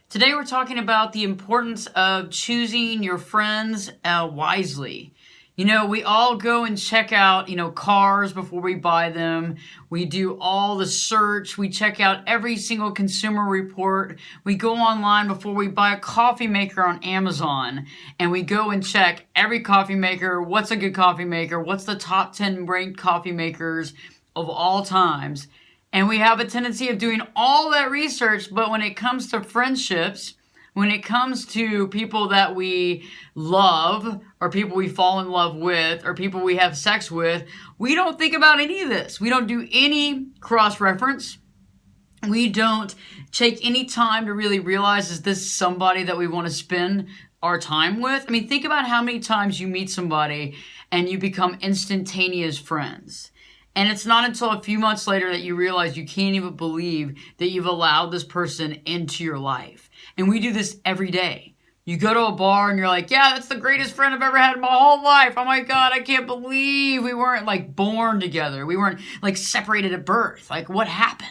Today we're talking about the importance of choosing your friends wisely. We all go and check out, cars before we buy them. We do all the search. We check out every single consumer report. We go online before we buy a coffee maker on Amazon. And we go and check every coffee maker. What's a good coffee maker? What's the top 10 ranked coffee makers of all times? And we have a tendency of doing all that research, but when it comes to friendships, when it comes to people that we love, or people we fall in love with, or people we have sex with, we don't think about any of this. We don't do any cross-reference. We don't take any time to really realize, is this somebody that we want to spend our time with? I mean, think about how many times you meet somebody and you become instantaneous friends. And it's not until a few months later that you realize you can't even believe that you've allowed this person into your life. And we do this every day. You go to a bar and you're like, yeah, that's the greatest friend I've ever had in my whole life. Oh my God, I can't believe we weren't born together. We weren't separated at birth. What happened?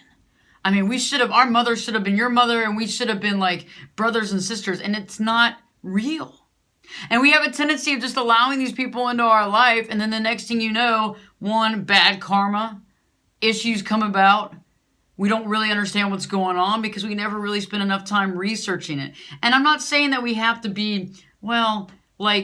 I mean, our mother should have been your mother, and we should have been brothers and sisters, and it's not real. And we have a tendency of just allowing these people into our life, and then the next thing you know, one, bad karma, issues come about. We don't really understand what's going on because we never really spend enough time researching it. And I'm not saying that we have to be,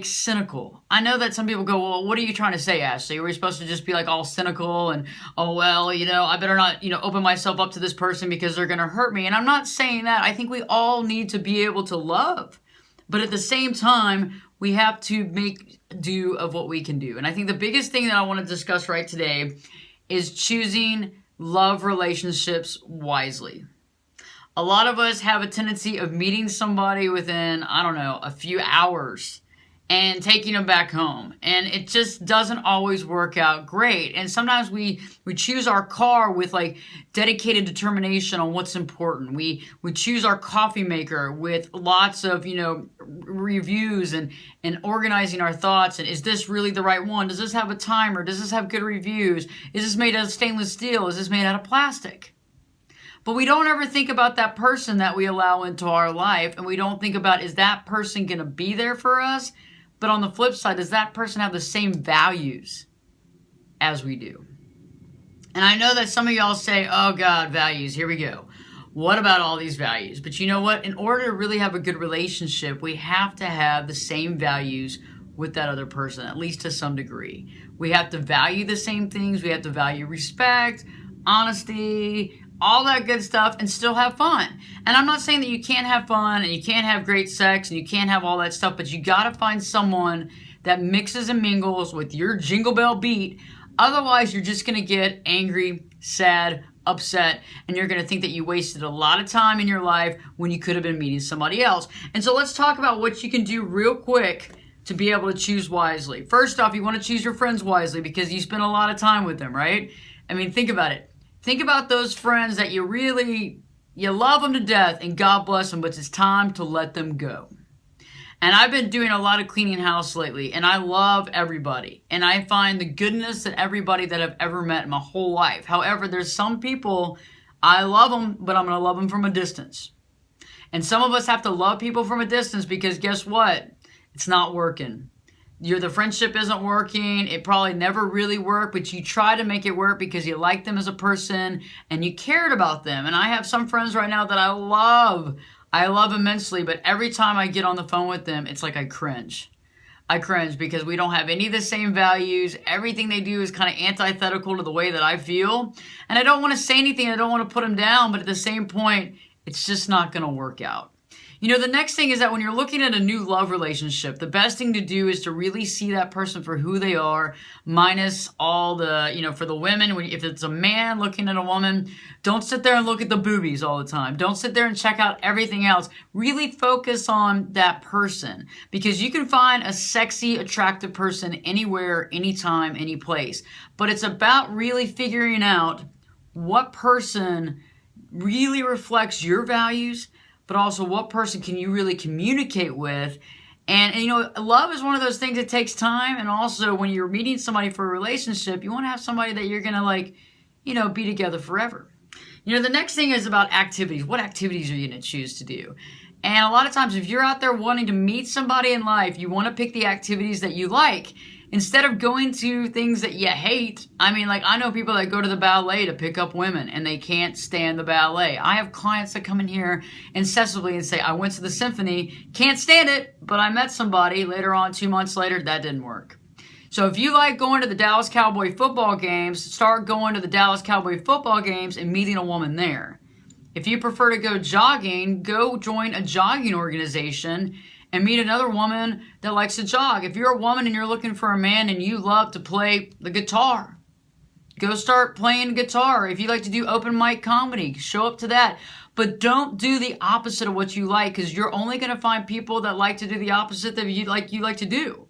cynical. I know that some people go, well, what are you trying to say, Ashley? Are we supposed to just be all cynical and, I better not, open myself up to this person because they're going to hurt me. And I'm not saying that. I think we all need to be able to love. But at the same time, we have to make do of what we can do. And I think the biggest thing that I want to discuss right today is choosing love relationships wisely. A lot of us have a tendency of meeting somebody within, a few hours and taking them back home. And it just doesn't always work out great. And sometimes we choose our car with dedicated determination on what's important. We choose our coffee maker with lots of, reviews and organizing our thoughts. And is this really the right one? Does this have a timer? Does this have good reviews? Is this made out of stainless steel? Is this made out of plastic? But we don't ever think about that person that we allow into our life. And we don't think about, is that person going to be there for us? But on the flip side, does that person have the same values as we do? And I know that some of y'all say, oh God, values, here we go. What about all these values? But you know what? In order to really have a good relationship, we have to have the same values with that other person, at least to some degree. We have to value the same things. We have to value respect, honesty, all that good stuff, and still have fun. And I'm not saying that you can't have fun and you can't have great sex and you can't have all that stuff, but you gotta find someone that mixes and mingles with your jingle bell beat. Otherwise, you're just gonna get angry, sad, upset, and you're gonna think that you wasted a lot of time in your life when you could have been meeting somebody else. And so let's talk about what you can do real quick to be able to choose wisely. First off, you wanna choose your friends wisely because you spend a lot of time with them, right? I mean, think about it. Think about those friends that you love them to death and God bless them, but it's time to let them go. And I've been doing a lot of cleaning house lately, and I love everybody. And I find the goodness in everybody that I've ever met in my whole life. However, there's some people, I love them, but I'm going to love them from a distance. And some of us have to love people from a distance because guess what? It's not working. The friendship isn't working. It probably never really worked, but you try to make it work because you like them as a person and you cared about them. And I have some friends right now that I love immensely, but every time I get on the phone with them, it's like I cringe. I cringe because we don't have any of the same values. Everything they do is kind of antithetical to the way that I feel. And I don't want to say anything. I don't want to put them down, but at the same point, it's just not going to work out. The next thing is that when you're looking at a new love relationship, the best thing to do is to really see that person for who they are, minus all the, for the women, if it's a man looking at a woman, don't sit there and look at the boobies all the time. Don't sit there and check out everything else. Really focus on that person because you can find a sexy, attractive person anywhere, anytime, any place. But it's about really figuring out what person really reflects your values, but also what person can you really communicate with. And love is one of those things that takes time. And also when you're meeting somebody for a relationship, you want to have somebody that you're going to be together forever. The next thing is about activities. What activities are you going to choose to do? And a lot of times, if you're out there wanting to meet somebody in life, you want to pick the activities that you like instead of going to things that you hate. I mean, like, I know people that go to the ballet to pick up women and they can't stand the ballet. I have clients that come in here incessantly and say, I went to the symphony, can't stand it, but I met somebody later on, 2 months later, that didn't work. So if you like going to the Dallas Cowboy football games, start going to the Dallas Cowboy football games and meeting a woman there. If you prefer to go jogging, go join a jogging organization and meet another woman that likes to jog. If you're a woman and you're looking for a man and you love to play the guitar, go start playing guitar. If you like to do open mic comedy, show up to that. But don't do the opposite of what you like, because you're only going to find people that like to do the opposite that you like to do.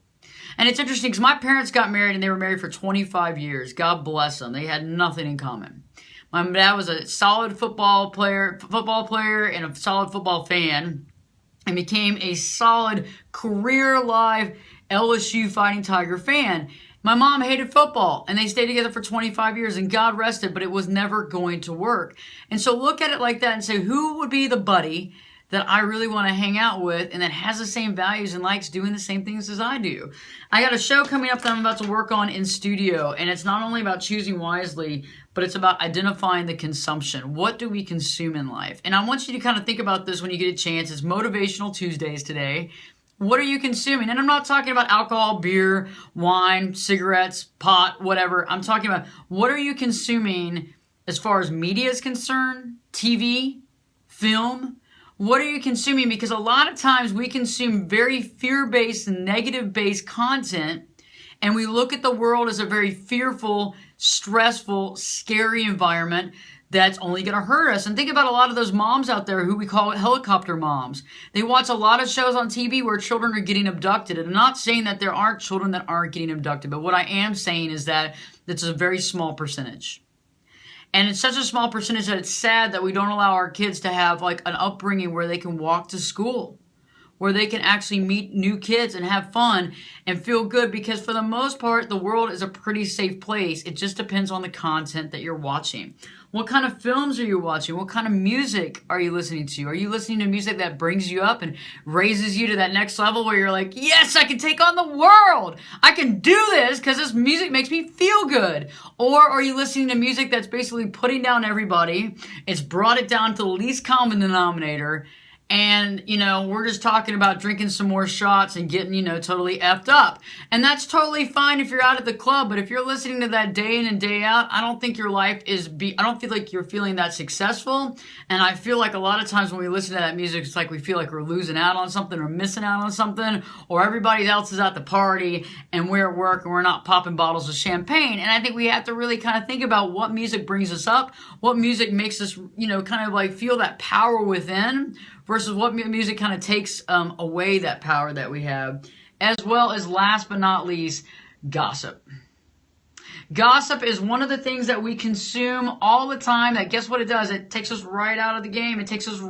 And it's interesting because my parents got married and they were married for 25 years. God bless them. They had nothing in common. My dad was a solid football player and a solid football fan, and became a solid career live LSU Fighting Tiger fan. My mom hated football, and they stayed together for 25 years, and God rested, but it was never going to work. And so look at it like that and say, who would be the buddy that I really want to hang out with and that has the same values and likes doing the same things as I do? I got a show coming up that I'm about to work on in studio, and it's not only about choosing wisely, but it's about identifying the consumption. What do we consume in life? And I want you to kind of think about this when you get a chance. It's Motivational Tuesdays today. What are you consuming? And I'm not talking about alcohol, beer, wine, cigarettes, pot, whatever. I'm talking about what are you consuming as far as media is concerned, TV, film. What are you consuming? Because a lot of times we consume very fear-based, negative-based content, and we look at the world as a very fearful, stressful, scary environment that's only going to hurt us. And think about a lot of those moms out there who we call helicopter moms. They watch a lot of shows on TV where children are getting abducted. And I'm not saying that there aren't children that aren't getting abducted, but what I am saying is that it's a very small percentage. And it's such a small percentage that it's sad that we don't allow our kids to have like an upbringing where they can walk to school, where they can actually meet new kids and have fun and feel good, because for the most part, the world is a pretty safe place. It just depends on the content that you're watching. What kind of films are you watching? What kind of music are you listening to? Are you listening to music that brings you up and raises you to that next level where you're like, yes, I can take on the world. I can do this because this music makes me feel good. Or are you listening to music that's basically putting down everybody? It's brought it down to the least common denominator. And, we're just talking about drinking some more shots and getting, totally effed up. And that's totally fine if you're out at the club. But if you're listening to that day in and day out, I don't think your life I don't feel like you're feeling that successful. And I feel like a lot of times when we listen to that music, it's like we feel like we're losing out on something or missing out on something, or everybody else is at the party and we're at work and we're not popping bottles of champagne. And I think we have to really kind of think about what music brings us up, what music makes us, kind of like feel that power within, versus what music kind of takes away that power that we have. As well as, last but not least, gossip. Gossip is one of the things that we consume all the time that, guess what it does? It takes us right out of the game. It takes us